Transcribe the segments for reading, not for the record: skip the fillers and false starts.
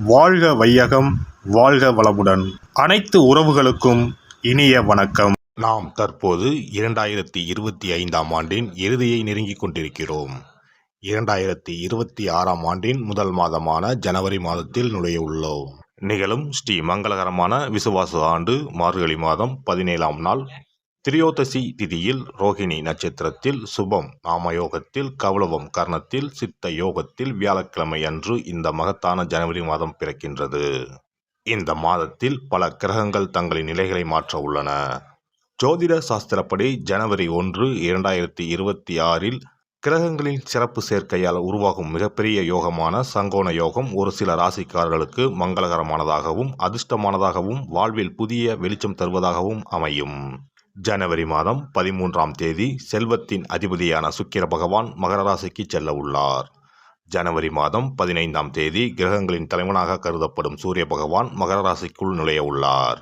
வாழ்க வையகம், வாழ்க வளமுடன். அனைத்து உறவுகளுக்கும் இனிய வணக்கம். நாம் தற்போது 2025ஆம் ஆண்டின் இறுதியை நெருங்கிக் கொண்டிருக்கிறோம். 2026ஆம் ஆண்டின் முதல் மாதமான ஜனவரி மாதத்தில் நுழைய உள்ளோம். நிகழும் ஸ்ரீ மங்களகரமான விசுவாச ஆண்டு மார்கழி மாதம் 17ஆம் நாள் திரியோதசி திதியில் ரோகிணி நட்சத்திரத்தில் சுபம் நாமயோகத்தில் கௌளவம் கர்ணத்தில் சித்த யோகத்தில் வியாழக்கிழமை அன்று இந்த மகத்தான ஜனவரி மாதம் பிறக்கின்றது. இந்த மாதத்தில் பல கிரகங்கள் தங்களின் நிலைகளை மாற்ற உள்ளன. ஜோதிட சாஸ்திரப்படி ஜனவரி 1, 2026இல் கிரகங்களின் சிறப்பு சேர்க்கையால் உருவாகும் மிகப்பெரிய யோகமான சங்கோண யோகம் ஒரு சில ராசிக்காரர்களுக்கு மங்களகரமானதாகவும் அதிர்ஷ்டமானதாகவும் வாழ்வில் புதிய வெளிச்சம் தருவதாகவும் அமையும். ஜனவரி மாதம் 13ஆம் தேதி செல்வத்தின் அதிபதியான சுக்கிர பகவான் மகர ராசிக்கு செல்ல உள்ளார். ஜனவரி மாதம் 15ஆம் தேதி கிரகங்களின் தலைவனாக கருதப்படும் சூரிய பகவான் மகர ராசிக்குள் நுழைய உள்ளார்.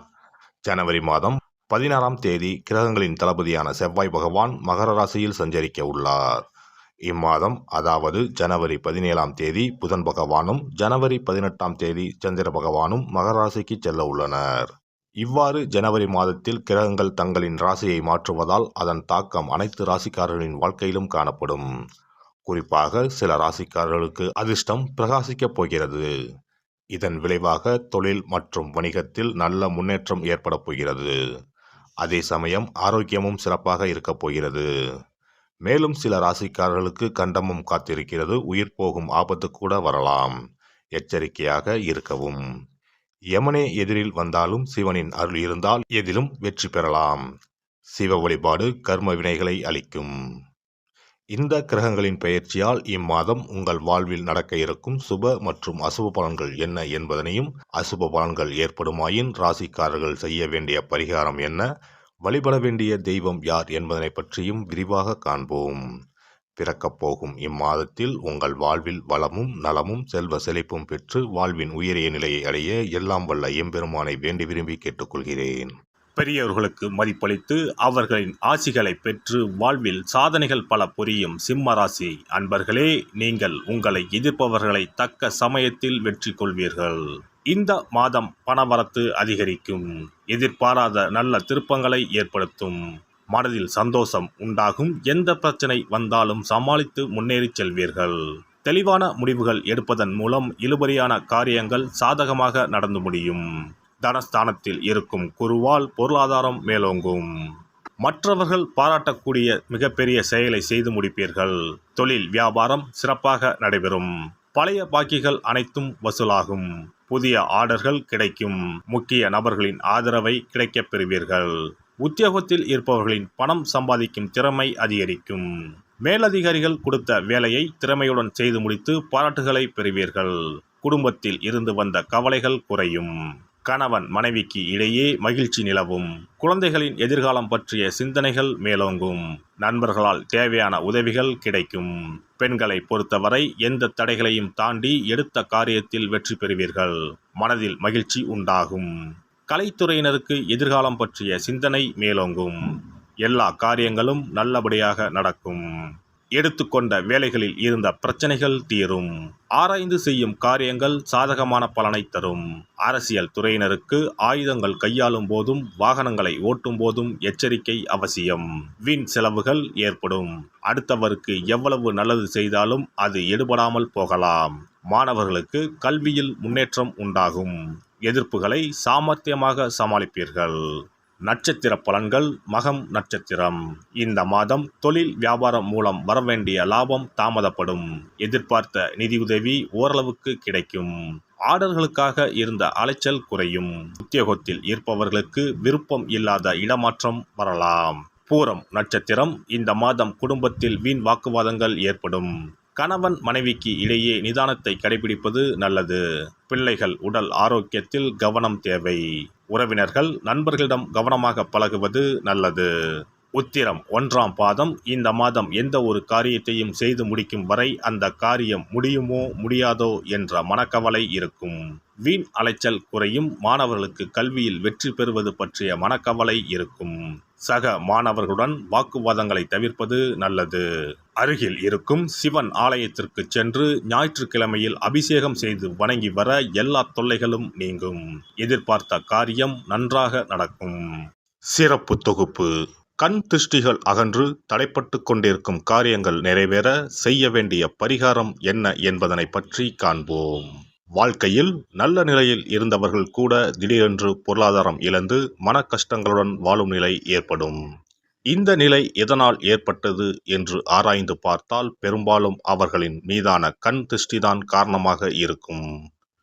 ஜனவரி மாதம் 16ஆம் தேதி கிரகங்களின் தளபதியான செவ்வாய் பகவான் மகர ராசியில் சஞ்சரிக்க உள்ளார். இம்மாதம் அதாவது ஜனவரி 17ஆம் தேதி புதன் பகவானும் ஜனவரி 18ஆம் தேதி சந்திர பகவானும் மகர ராசிக்கு செல்ல உள்ளனர். இவ்வாறு ஜனவரி மாதத்தில் கிரகங்கள் தங்களின் ராசியை மாற்றுவதால் அதன் தாக்கம் அனைத்து ராசிக்காரர்களின் வாழ்க்கையிலும் காணப்படும். குறிப்பாக சில ராசிக்காரர்களுக்கு அதிர்ஷ்டம் பிரகாசிக்கப் போகிறது. இதன் விளைவாக தொழில் மற்றும் வணிகத்தில் நல்ல முன்னேற்றம் ஏற்பட போகிறது. அதே சமயம் ஆரோக்கியமும் சிறப்பாக இருக்கப் போகிறது. மேலும் சில ராசிக்காரர்களுக்கு கண்டமும் காத்திருக்கிறது. உயிர் போகும் ஆபத்து கூட வரலாம். எச்சரிக்கையாக இருக்கவும். யமனே எதிரில் வந்தாலும் சிவனின் அருள் இருந்தால் எதிலும் வெற்றி பெறலாம். சிவ வழிபாடு கர்ம வினைகளை அளிக்கும். இந்த கிரகங்களின் பெயர்ச்சியால் இம்மாதம் உங்கள் வாழ்வில் நடக்க இருக்கும் சுப மற்றும் அசுப பலன்கள் என்ன என்பதனையும், அசுப பலன்கள் ஏற்படுமாயின் ராசிக்காரர்கள் செய்ய வேண்டிய பரிகாரம் என்ன, வழிபட வேண்டிய தெய்வம் யார் என்பதனை பற்றியும் விரிவாக காண்போம். பிறக்கப் போகும் இம்மாதத்தில் உங்கள் வாழ்வில் வளமும் நலமும் செல்வ செழிப்பும் பெற்று வாழ்வின் உயரிய நிலையை அடைய எல்லாம் வல்ல எம்பெருமானை வேண்டி விரும்பி கேட்டுக்கொள்கிறேன். பெரியவர்களுக்கு மதிப்பளித்து அவர்களின் ஆசிகளை பெற்று வாழ்வில் சாதனைகள் பல புரியும் சிம்ம ராசி அன்பர்களே, நீங்கள் உங்களை எதிர்ப்பவர்களை தக்க சமயத்தில் வெற்றி கொள்வீர்கள். இந்த மாதம் பணவரத்து அதிகரிக்கும். எதிர்பாராத நல்ல திருப்பங்களை ஏற்படுத்தும். மனதில் சந்தோஷம் உண்டாகும். எந்த பிரச்சனை வந்தாலும் சமாளித்து முன்னேறி செல்வீர்கள். தெளிவான முடிவுகள் எடுப்பதன் மூலம் இழுபறியான காரியங்கள் சாதகமாக நடந்து முடியும். தனஸ்தானத்தில் இருக்கும் குருவால் பொருளாதாரம் மேலோங்கும். மற்றவர்கள் பாராட்டக்கூடிய மிகப்பெரிய செயலை செய்து முடிப்பீர்கள். தொழில் வியாபாரம் சிறப்பாக நடைபெறும். பழைய பாக்கிகள் அனைத்தும் வசூலாகும். புதிய ஆர்டர்கள் கிடைக்கும். முக்கிய நபர்களின் ஆதரவை கிடைக்கப் பெறுவீர்கள். உத்தியோகத்தில் இருப்பவர்களின் பணம் சம்பாதிக்கும் திறமை அதிகரிக்கும். மேலதிகாரிகள் கொடுத்த வேலையை திறமையுடன் செய்து முடித்து பாராட்டுகளை பெறுவீர்கள். குடும்பத்தில் இருந்து வந்த கவலைகள் குறையும். கணவன் மனைவிக்கு இடையே மகிழ்ச்சி நிலவும். குழந்தைகளின் எதிர்காலம் பற்றிய சிந்தனைகள் மேலோங்கும். நண்பர்களால் தேவையான உதவிகள் கிடைக்கும். பெண்களை பொறுத்தவரை எந்த தடைகளையும் தாண்டி எடுத்த காரியத்தில் வெற்றி பெறுவீர்கள். மனதில் மகிழ்ச்சி உண்டாகும். கலைத்துறையினருக்கு எதிர்காலம் பற்றிய சிந்தனை மேலோங்கும். எல்லா காரியங்களும் நல்லபடியாக நடக்கும். எடுத்துக்கொண்ட வேலைகளில் இருந்த பிரச்சனைகள் தீரும். ஆராய்ந்து செய்யும் காரியங்கள் சாதகமான பலனை தரும். அரசியல் துறையினருக்கு ஆயுதங்கள் கையாளும் போதும் வாகனங்களை ஓட்டும் போதும் எச்சரிக்கை அவசியம். வீண் செலவுகள் ஏற்படும். அடுத்தவருக்கு எவ்வளவு நல்லது செய்தாலும் அது எடுபடாமல் போகலாம். மாணவர்களுக்கு கல்வியில் முன்னேற்றம் உண்டாகும். எதிர்ப்புகளை சாமர்த்தியமாக சமாளிப்பீர்கள். நட்சத்திர பலன்கள். மகம் நட்சத்திரம். இந்த மாதம் தொழில் வியாபாரம் மூலம் வரவேண்டிய லாபம் தாமதப்படும். எதிர்பார்த்த நிதியுதவி ஓரளவுக்கு கிடைக்கும். ஆர்டர்களுக்காக இருந்த அலைச்சல் குறையும். உத்தியோகத்தில் இருப்பவர்களுக்கு விருப்பம் இல்லாத இடமாற்றம் வரலாம். பூரம் நட்சத்திரம். இந்த மாதம் குடும்பத்தில் வீண் வாக்குவாதங்கள் ஏற்படும். கணவன் மனைவிக்கு இடையே நிதானத்தை கடைபிடிப்பது நல்லது. பிள்ளைகள் உடல் ஆரோக்கியத்தில் கவனம் தேவை. உறவினர்கள் நண்பர்களிடம் கவனமாக பழகுவது நல்லது. உத்திரம் 1ஆம் பாதம். இந்த மாதம் எந்த ஒரு காரியத்தையும் செய்து முடிக்கும் வரை அந்த காரியம் முடியுமோ முடியாதோ என்ற மனக்கவலை இருக்கும். வீண் அலைச்சல் குறையும். மாணவர்களுக்கு கல்வியில் வெற்றி பெறுவது பற்றிய மனக்கவலை இருக்கும். சக மாணவர்களுடன் வாக்குவாதங்களை தவிர்ப்பது நல்லது. அருகில் இருக்கும் சிவன் ஆலயத்திற்கு சென்று ஞாயிற்றுக்கிழமையில் அபிஷேகம் செய்து வணங்கி வர எல்லா தொல்லைகளும் நீங்கும். எதிர்பார்த்த காரியம் நன்றாக நடக்கும். சிறப்பு தொகுப்பு. கண் திருஷ்டிகள் அகன்று தடைப்பட்டு கொண்டிருக்கும் காரியங்கள் நிறைவேற செய்ய வேண்டிய பரிகாரம் என்ன என்பதனை பற்றி காண்போம். வாழ்க்கையில் நல்ல நிலையில் இருந்தவர்கள் கூட திடீரென்று பொருளாதாரம் இழந்து மன கஷ்டங்களுடன் வாழும் நிலை ஏற்படும். இந்த நிலை எதனால் ஏற்பட்டது என்று ஆராய்ந்து பார்த்தால் பெரும்பாலும் அவர்களின் மீதான கண் திருஷ்டிதான் காரணமாக இருக்கும்.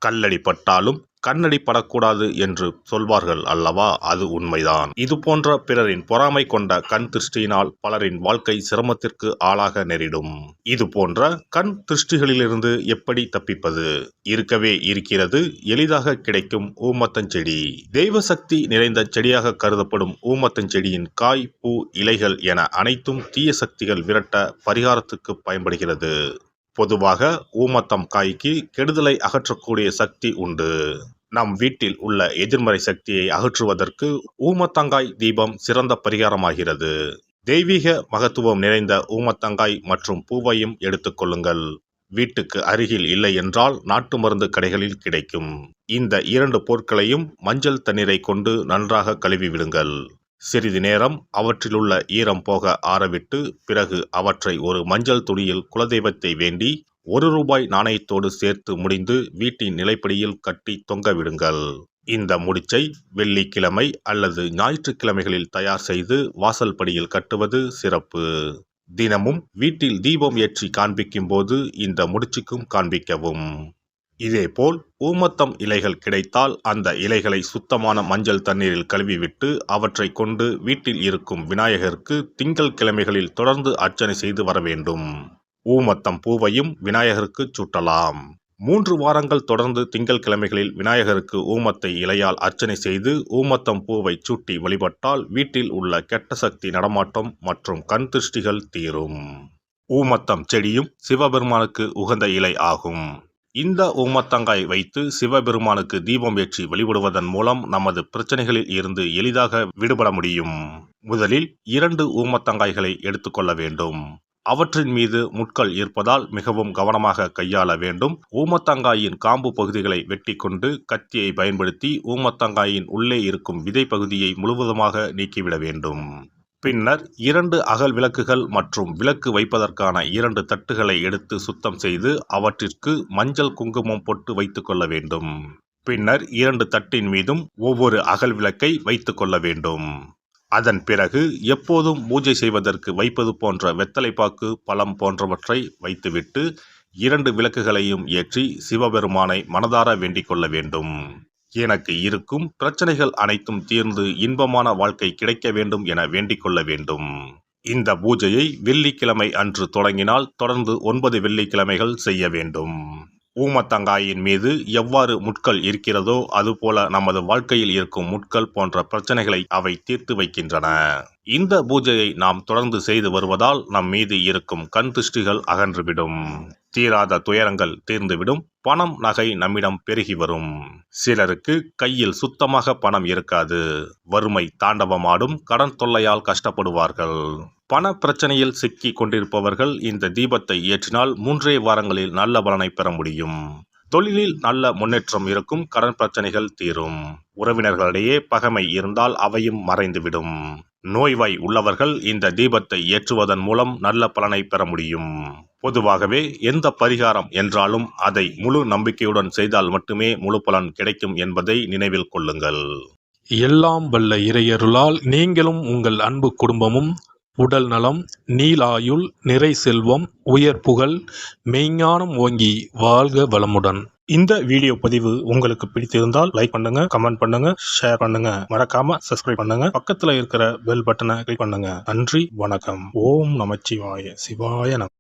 கல்லடி பட்டாலும் கண்ணடி படக்கூடாது என்று சொல்வார்கள் அல்லவா, அது உண்மைதான். இது போன்ற பிறரின் பொறாமை கொண்ட கண் திருஷ்டியினால் பலரின் வாழ்க்கை சிரமத்திற்கு ஆளாக நேரிடும். இது போன்ற கண் திருஷ்டிகளிலிருந்து எப்படி தப்பிப்பது? இருக்கவே இருக்கிறது எளிதாக கிடைக்கும் ஊமத்தஞ்செடி. தெய்வ சக்தி நிறைந்த செடியாக கருதப்படும் ஊமத்தஞ்செடியின் காய், பூ, இலைகள் என அனைத்தும் தீய சக்திகள் விரட்ட பரிகாரத்துக்கு பயன்படுகிறது. பொதுவாக ஊமத்தம் காய்க்கு கெடுதலை அகற்றக்கூடிய சக்தி உண்டு. நம் வீட்டில் உள்ள எதிர்மறை சக்தியை அகற்றுவதற்கு ஊமத்தங்காய் தீபம் சிறந்த பரிகாரமாகிறது. தெய்வீக மகத்துவம் நிறைந்த ஊமத்தங்காய் மற்றும் பூவையும் எடுத்துக்கொள்ளுங்கள். வீட்டுக்கு அருகில் இல்லை என்றால் நாட்டு மருந்து கடைகளில் கிடைக்கும். இந்த 2 பொருட்களையும் மஞ்சள் தண்ணீரை கொண்டு நன்றாக கழுவி விடுங்கள். சிறிது நேரம் அவற்றிலுள்ள ஈரம் போக ஆறவிட்டு பிறகு அவற்றை ஒரு மஞ்சள் துணியில் குலதெய்வத்தை வேண்டி ₹1 நாணயத்தோடு சேர்த்து முடிந்து வீட்டின் நிலைப்படியில் கட்டி தொங்க விடுங்கள். இந்த முடிச்சை வெள்ளிக்கிழமை அல்லது ஞாயிற்றுக்கிழமைகளில் தயார் செய்து வாசல் படியில் கட்டுவது சிறப்பு. தினமும் வீட்டில் தீபம் ஏற்றி காண்பிக்கும் போது இந்த முடிச்சுக்கும் காண்பிக்கவும். இதேபோல் ஊமத்தம் இலைகள் கிடைத்தால் அந்த இலைகளை சுத்தமான மஞ்சள் தண்ணீரில் கழுவிவிட்டு அவற்றை கொண்டு வீட்டில் இருக்கும் விநாயகருக்கு திங்கள் கிழமைகளில் தொடர்ந்து அர்ச்சனை செய்து வர வேண்டும். ஊமத்தம் பூவையும் விநாயகருக்கு சூட்டலாம். 3 வாரங்கள் தொடர்ந்து திங்கள் கிழமைகளில் விநாயகருக்கு ஊமத்தை இலையால் அர்ச்சனை செய்து ஊமத்தம் பூவை சூட்டி வழிபட்டால் வீட்டில் உள்ள கெட்ட சக்தி நடமாட்டம் மற்றும் கண் திருஷ்டிகள் தீரும். ஊமத்தம் செடியும் சிவபெருமானுக்கு உகந்த இலை ஆகும். இந்த ஊமத்தங்காய் வைத்து சிவபெருமானுக்கு தீபம் ஏற்றி வழிபடுவதன் மூலம் நமது பிரச்சனைகளில் இருந்து எளிதாக விடுபட முடியும். முதலில் 2 ஊமத்தங்காய்களை எடுத்துக்கொள்ள வேண்டும். அவற்றின் மீது முட்கள் இருப்பதால் மிகவும் கவனமாக கையாள வேண்டும். ஊமத்தங்காயின் காம்பு பகுதிகளை வெட்டி கொண்டு கத்தியை பயன்படுத்தி ஊமத்தங்காயின் உள்ளே இருக்கும் விதை பகுதியை முழுவதுமாக நீக்கிவிட வேண்டும். பின்னர் 2 அகல் விளக்குகள் மற்றும் விளக்கு வைப்பதற்கான 2 தட்டுகளை எடுத்து சுத்தம் செய்து அவற்றிற்கு மஞ்சள் குங்குமம் போட்டு வைத்துக் கொள்ள வேண்டும். பின்னர் 2 தட்டின் மீதும் ஒவ்வொரு அகல் விளக்கை வைத்துக் கொள்ள வேண்டும். அதன் பிறகு எப்போதும் பூஜை செய்வதற்கு வைப்பது போன்ற வெத்தலைப்பாக்கு, பழம் போன்றவற்றை வைத்துவிட்டு 2 விளக்குகளையும் ஏற்றி சிவபெருமானை மனதார வேண்டிக் கொள்ள வேண்டும். எனக்கு இருக்கும் பிரச்சனைகள் அனைத்தும் தீர்ந்து இன்பமான வாழ்க்கை கிடைக்க வேண்டும் என வேண்டிக் கொள்ள வேண்டும். இந்த பூஜையை வெள்ளிக்கிழமை அன்று தொடங்கினால் தொடர்ந்து 9 வெள்ளிக்கிழமைகள் செய்ய வேண்டும். ஊமத்தங்காயின் மீது எவ்வாறு முட்கள் இருக்கிறதோ அதுபோல நமது வாழ்க்கையில் இருக்கும் முட்கள் போன்ற பிரச்சனைகளை அவை தீர்த்து வைக்கின்றன. இந்த பூஜையை நாம் தொடர்ந்து செய்து வருவதால் நம் மீது இருக்கும் கண் திருஷ்டிகள் அகன்றுவிடும். தீராத துயரங்கள் தீர்ந்துவிடும். பணம், நகை நம்மிடம் பெருகி வரும். சிலருக்கு கையில் சுத்தமாக பணம் இருக்காது. வறுமை தாண்டவமாடும். கடன் தொல்லையால் கஷ்டப்படுவார்கள். பண பிரச்சனையில் சிக்கி கொண்டிருப்பவர்கள் இந்த தீபத்தை ஏற்றினால் 3 வாரங்களில் நல்ல பலனை பெற முடியும். தொழிலில் நல்ல முன்னேற்றம் இருக்கும். கடன் பிரச்சனைகள் தீரும். உறவினர்களிடையே பகைமை இருந்தால் அவையும் மறைந்துவிடும். நோய்வாய் உள்ளவர்கள் இந்த தீபத்தை ஏற்றுவதன் மூலம் நல்ல பலனை பெற முடியும். பொதுவாகவே எந்த பரிகாரம் என்றாலும் அதை முழு நம்பிக்கையுடன் செய்தால் மட்டுமே முழு பலன் கிடைக்கும் என்பதை நினைவில் கொள்ளுங்கள். எல்லாம் வல்ல இறையருளால் நீங்களும் உங்கள் அன்பு குடும்பமும் உடல் நலம், நீலாயுள், நிறை செல்வம், உயர் புகழ், மெய்ஞானம் ஓங்கி வாழ்க வளமுடன். இந்த வீடியோ பதிவு உங்களுக்கு பிடித்திருந்தால் லைக் பண்ணுங்க, கமெண்ட் பண்ணுங்க, ஷேர் பண்ணுங்க. மறக்காம சப்ஸ்கிரைப் பண்ணுங்க. பக்கத்துல இருக்கிற பெல் பட்டனை கிளிக் பண்ணுங்க. நன்றி, வணக்கம். ஓம் நமச்சிவாய. சிவாய நம.